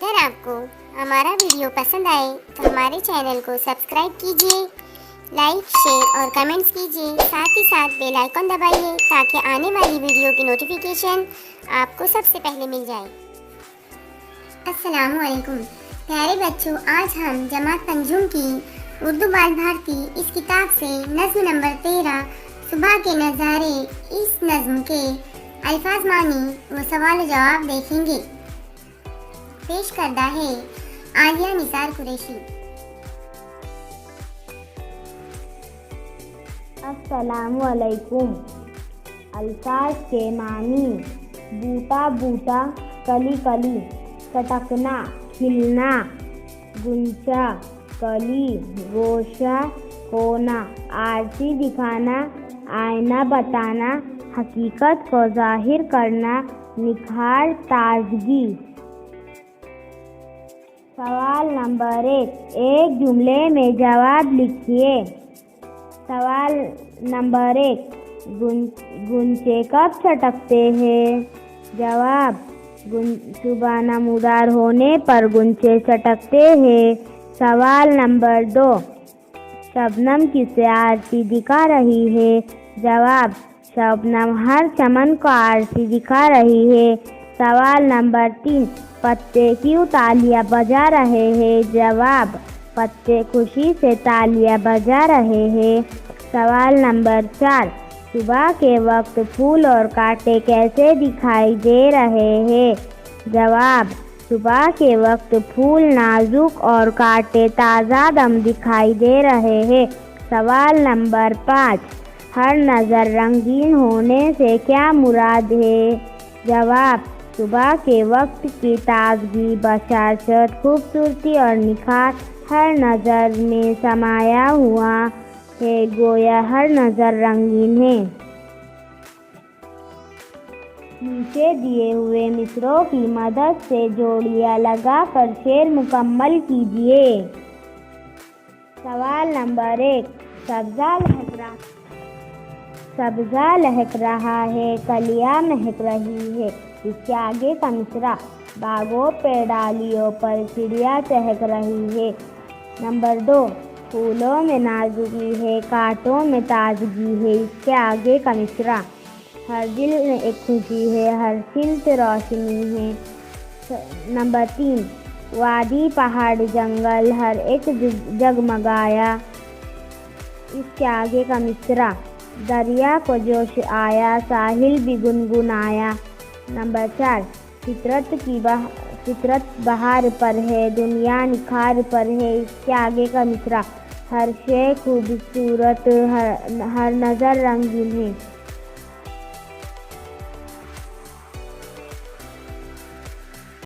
अगर आपको हमारा वीडियो पसंद आए तो हमारे चैनल को सब्सक्राइब कीजिए, लाइक, शेयर और कमेंट्स कीजिए। साथ ही साथ बेल आइकन दबाइए ताकि आने वाली वीडियो की नोटिफिकेशन आपको सबसे पहले मिल जाए। अस्सलामु अलैकुम प्यारे बच्चों, आज हम जमात पंजुम की उर्दू बाल भारती इस किताब से नज़्म नंबर 13 सुबह के नज़ारे, इस नज़्म के अल्फाज मानी व सवाल जवाब देखेंगे। पेश करदा है आलिया निसार कुरैशी। अस्सलामु अलैकुम। अल्फाज के मानी: बूटा बूटा, कली कली, चटकना, खिलना, गुंचा, कली, गोशा, कोना, आरसी दिखाना, आईना बताना, हकीकत को जाहिर करना, निखार, ताजगी। सवाल नंबर 1, एक जुमले में जवाब लिखिए। सवाल नंबर 1, गुंचे कब चटकते हैं? जवाब: सुबह नमूदार होने पर गुंचे चटकते हैं। सवाल नंबर 2, शबनम किसे आरती दिखा रही है? जवाब: शबनम हर चमन को आरती दिखा रही है। सवाल नंबर 3, पत्ते क्यों तालियां बजा रहे हैं? जवाब: पत्ते खुशी से तालियां बजा रहे हैं। सवाल नंबर 4, सुबह के वक्त फूल और कांटे कैसे दिखाई दे रहे हैं? जवाब: सुबह के वक्त फूल नाजुक और कांटे ताज़ा दम दिखाई दे रहे हैं। सवाल नंबर 5, हर नज़र रंगीन होने से क्या मुराद है? जवाब: सुबह के वक्त की ताजगी, बशाशत, खूबसूरती और निखार हर नज़र में समाया हुआ है, गोया हर नज़र रंगीन है। नीचे दिए हुए मिसरों की मदद से जोड़ियां लगाकर शेर मुकम्मल कीजिए। सवाल नंबर 1, सब्ज़ा लहक रहा है, कलियां महक रही है। इसके आगे का मिसरा: बागों पे डालियों पर चिड़िया चहक रही है। नंबर 2, फूलों में नाजुकी है, कांटों में ताजगी है। इसके आगे का मिसरा: हर दिल में एक खुशी है, हर सिमत रोशनी है। नंबर 3, वादी पहाड़ जंगल हर एक जगमगाया। इसके आगे का मिसरा: दरिया को जोश आया, साहिल भी गुनगुनाया। नंबर 4, फितरत बहार पर है, दुनिया निखार पर है। इसके आगे का मिसरा: हर शे खूबसूरत, हर नज़र रंगीन है।